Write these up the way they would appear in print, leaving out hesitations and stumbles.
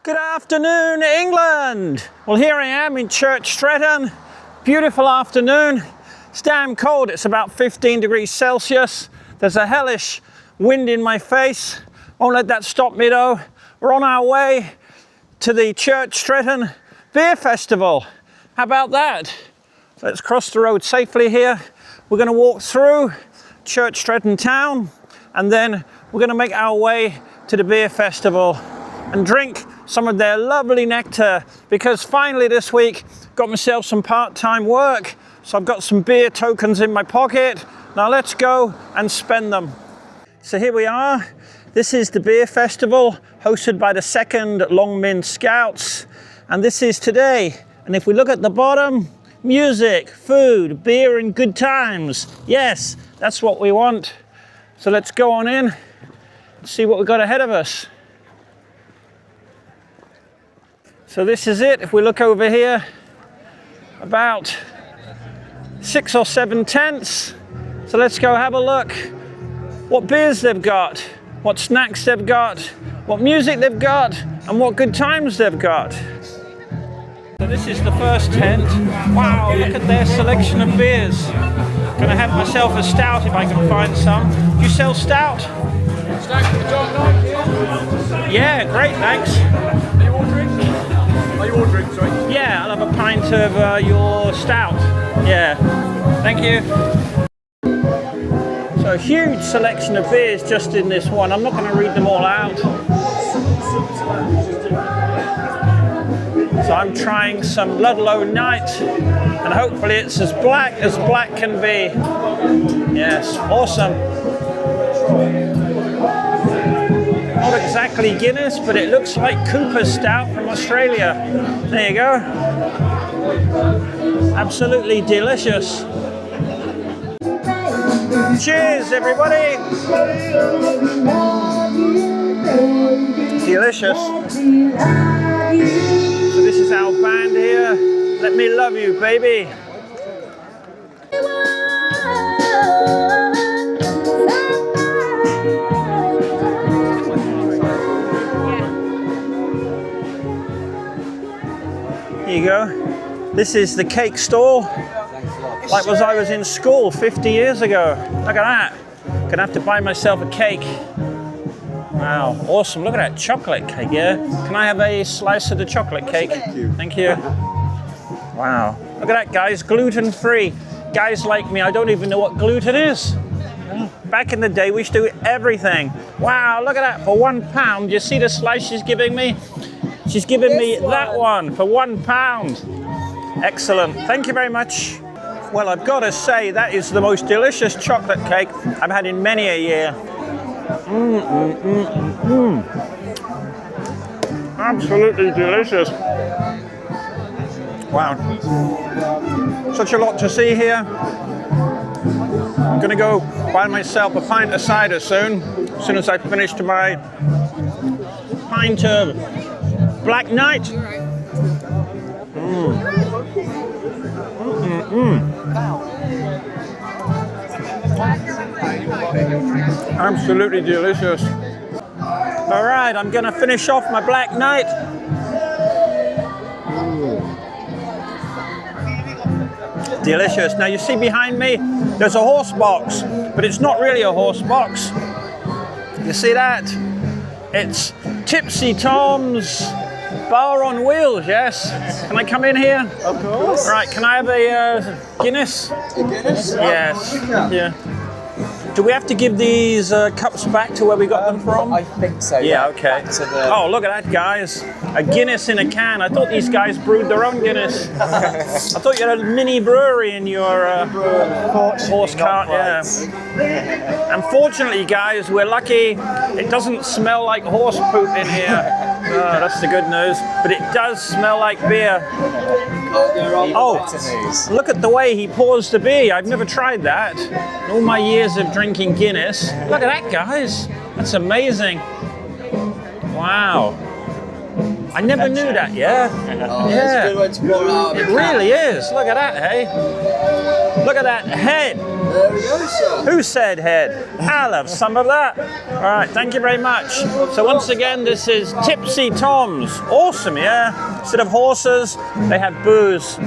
Good afternoon, England. Well, here I am in Church Stretton. Beautiful afternoon. It's damn cold. It's about 15 degrees Celsius. There's a hellish wind in my face. Won't let that stop me though. We're on our way to the Church Stretton Beer Festival. How about that? So let's cross the road safely here. We're going to walk through Church Stretton town and then we're going to make our way to the beer festival and drink some of their lovely nectar, because finally this week got myself some part-time work, so I've got some beer tokens in my pocket. Now let's go and spend them. So here we are. This is the beer festival hosted by the 2nd Long Mynd Scouts, and this is today. And if we look at the bottom, music, food, beer and good times. Yes, that's what we want. So let's go on in and see what we've got ahead of us. So this is it. If we look over here, about 6 or 7 tents. So let's go have a look what beers they've got, what snacks they've got, what music they've got, and what good times they've got. So this is the first tent. Wow, look at their selection of beers. Gonna have myself a stout if I can find some. Do you sell stout? Stout for the dark night? Yeah, great, thanks. Are you ordering? Are you ordering, sorry? Yeah, I'll have a pint of your stout. Yeah, thank you. So a huge selection of beers just in this one. I'm not going to read them all out. So I'm trying some Ludlow Night, and hopefully it's as black can be. Yes, awesome. Not exactly Guinness, but it looks like Cooper's Stout from Australia. There you go. Absolutely delicious. Cheers, everybody. Delicious. So this is our band here. Let me love you, baby. Here you go. This is the cake stall. Like was I was in school 50 years ago. Look at that. Gonna have to buy myself a cake. Wow, awesome. Look at that chocolate cake, yeah? Can I have a slice of the chocolate cake? Thank you. Thank you. Wow. Look at that, guys. Gluten-free. Guys like me, I don't even know what gluten is. Back in the day, we used to do everything. Wow, look at that. For £1, you see the slice she's giving me? She's giving me that one for £1. Excellent. Thank you very much. Well, I've got to say, that is the most delicious chocolate cake I've had in many a year. Absolutely delicious. Wow. Such a lot to see here. I'm going to go buy myself a pint of cider soon, as soon as I finish my pint of Black Knight. Absolutely delicious. All right, I'm going to finish off my Black Knight. Delicious. Now you see behind me, there's a horse box, but it's not really a horse box. You see that? It's Tipsy Tom's Bar on Wheels, yes. Can I come in here? Of course. Right, can I have a Guinness? A Guinness? Yes. Yeah. Do we have to give these cups back to where we got them from? I think so. Yeah, okay. Oh, look at that, guys. A Guinness in a can. I thought these guys brewed their own Guinness. I thought you had a mini brewery in your horse cart. Yeah. Unfortunately, guys, we're lucky. It doesn't smell like horse poop in here. Oh, that's the good news. But it does smell like beer. Oh, look at the way he pours the beer. I've never tried that. In all my years of drinking Guinness. Look at that, guys. That's amazing. Wow. I never knew that, yeah? Oh, yeah. It's a good way to pour it out. It really is. Look at that, hey? Look at that head. There we go, sir. Who said head? I'll have some of that. All right, thank you very much. So once again, this is Tipsy Tom's. Awesome, yeah? Instead of horses, they have booze.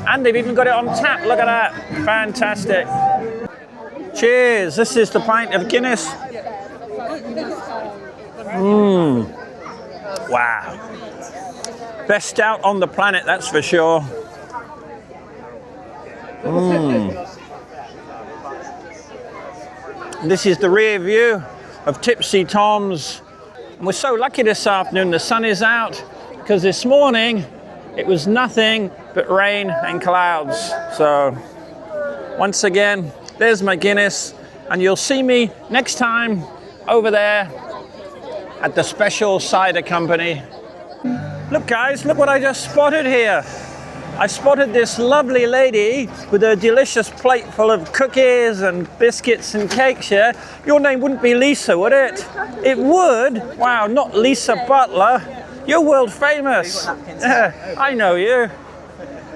And they've even got it on tap. Look at that. Fantastic. Cheers. This is the pint of Guinness. Wow. Best stout on the planet, that's for sure. This is the rear view of Tipsy Tom's. And we're so lucky this afternoon, the sun is out, because this morning it was nothing but rain and clouds. So once again, there's my Guinness, and you'll see me next time over there at the Special Cider Company. Look guys, look what I just spotted here. I spotted this lovely lady with a delicious plate full of cookies and biscuits and cakes here. Your name wouldn't be Lisa, would it? It would? Wow, not Lisa Butler. You're world famous. I know you.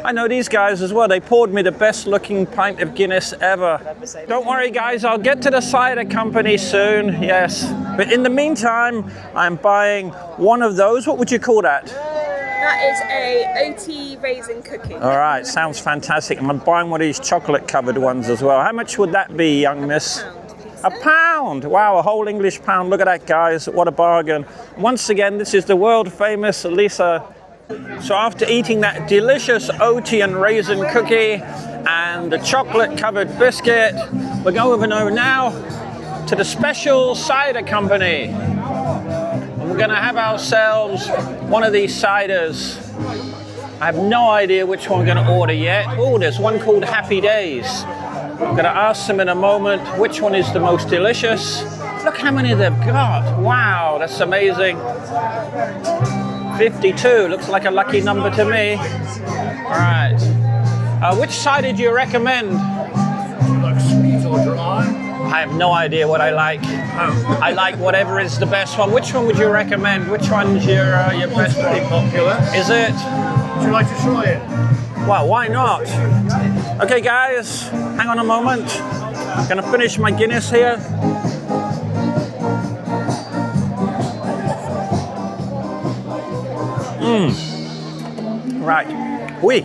I know these guys as well. They poured me the best looking pint of Guinness ever. Don't worry guys, I'll get to the cider company soon, yes. But in the meantime, I'm buying one of those. What would you call that? That is a OT raisin cookie. All right, sounds fantastic. I'm buying one of these chocolate covered ones as well. How much would that be, young miss? A pound. Wow, a whole English pound. Look at that, guys. What a bargain. Once again, this is the world famous Lisa. So after eating that delicious OT and raisin cookie and the chocolate covered biscuit, we're going over now to the Special Cider Company. And we're gonna have ourselves one of these ciders. I have no idea which one we're gonna order yet. Oh, there's one called Happy Days. I'm gonna ask them in a moment which one is the most delicious. Look how many they've got. Wow, that's amazing. 52, looks like a lucky number to me. All right. Which cider do you recommend? Like sweet or dry? I have no idea what I like. I like whatever is the best one. Which one would you recommend? Which one's your best one? Pretty popular. Is it? Would you like to try it? Well, why not? Okay, guys, hang on a moment. I'm gonna finish my Guinness here. Right. Oui.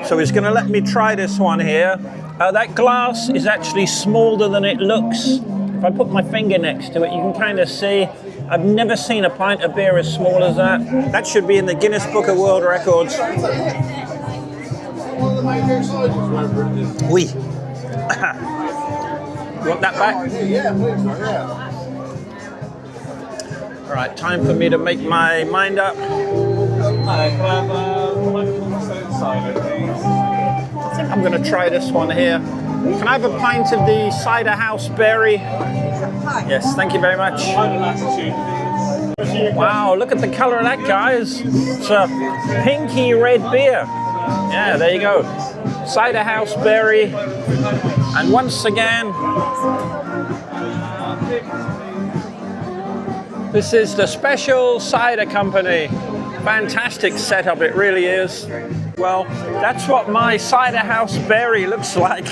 So he's going to let me try this one here. That glass is actually smaller than it looks. If I put my finger next to it, you can kind of see. I've never seen a pint of beer as small as that. That should be in the Guinness Book of World Records. Oui. You want that back? Yeah, please. Yeah. All right, time for me to make my mind up. I'm going to try this one here. Can I have a pint of the cider house berry? Yes, thank you very much. Wow, look at the color of that, guys. It's a pinky red beer. Yeah, there you go. Cider house berry. And once again, this is the Special Cider Company. Fantastic setup, it really is. Well, that's what my cider house berry looks like.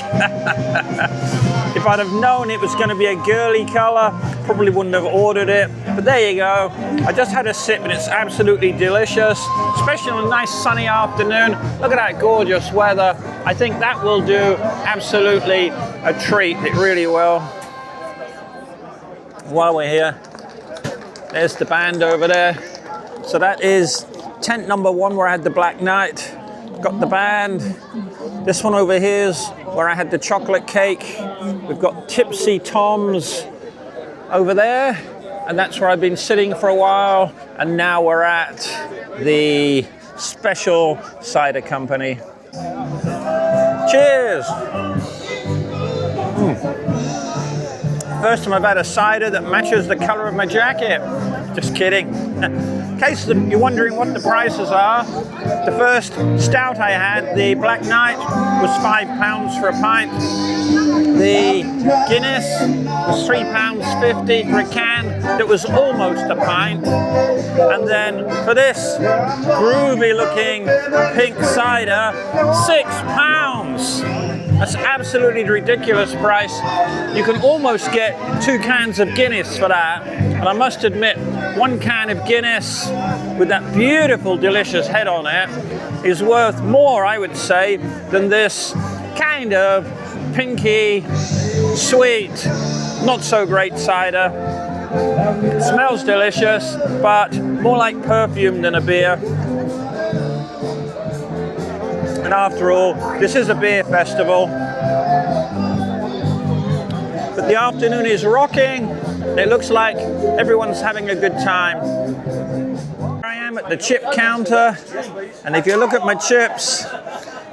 If I'd have known it was going to be a girly colour, probably wouldn't have ordered it. But there you go. I just had a sip and it's absolutely delicious, especially on a nice sunny afternoon. Look at that gorgeous weather. I think that will do absolutely a treat. It really will. While we're here, there's the band over there. So that is tent number 1 where I had the Black Knight. Got the band. This one over here is where I had the chocolate cake. We've got Tipsy Tom's over there. And that's where I've been sitting for a while. And now we're at the Special Cider Company. Cheers. First time I've had a cider that matches the color of my jacket. Just kidding. In case you're wondering what the prices are, the first stout I had, the Black Knight, was £5 for a pint. The Guinness was £3.50 for a can that was almost a pint. And then for this groovy looking pink cider, £6. That's absolutely ridiculous price. You can almost get 2 cans of Guinness for that. And I must admit, 1 can of Guinness with that beautiful, delicious head on it is worth more, I would say, than this kind of pinky, sweet, not so great cider. It smells delicious, but more like perfume than a beer. And after all, this is a beer festival. But the afternoon is rocking. It looks like everyone's having a good time. Here I am at the chip counter, and if you look at my chips,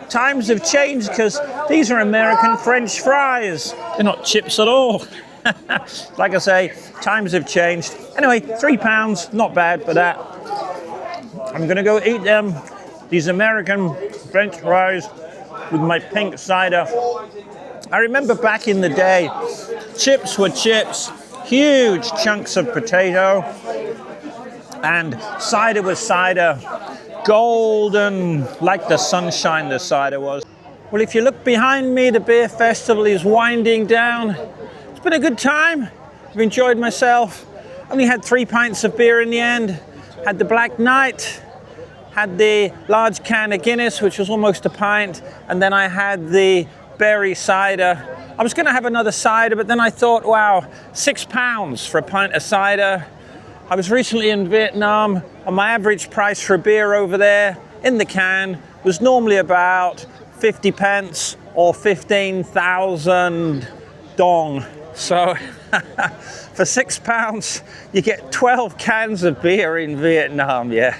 times have changed because these are American French fries. They're not chips at all. Like I say, times have changed. Anyway, £3, not bad for that. I'm gonna go eat them. These American French fries with my pink cider. I remember back in the day, chips were chips, huge chunks of potato, and cider was cider, golden, like the sunshine the cider was. Well, if you look behind me, the beer festival is winding down. It's been a good time. I've enjoyed myself. Only had 3 pints of beer in the end. Had the Black Knight, had the large can of Guinness, which was almost a pint, and then I had the berry cider. I was going to have another cider, but then I thought, wow, £6 for a pint of cider. I was recently in Vietnam, and my average price for a beer over there in the can was normally about 50 pence or 15,000 dong. So for £6, you get 12 cans of beer in Vietnam, yeah.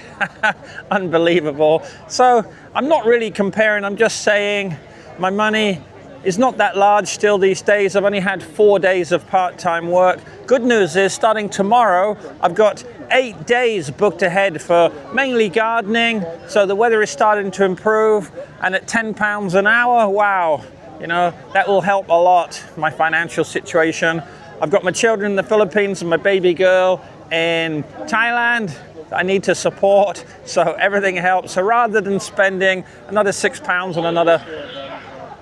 Unbelievable. So I'm not really comparing, I'm just saying my money is not that large still these days. I've only had 4 days of part-time work. Good news is, starting tomorrow, I've got 8 days booked ahead for mainly gardening. So the weather is starting to improve, and at £10 an hour, wow. You know, that will help a lot, my financial situation. I've got my children in the Philippines and my baby girl in Thailand that I need to support, so everything helps. So rather than spending another £6 on another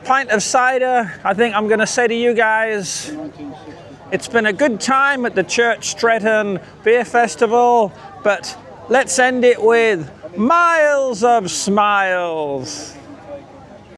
pint of cider, I think I'm going to say to you guys, it's been a good time at the Church Stretton Beer Festival, but let's end it with miles of smiles.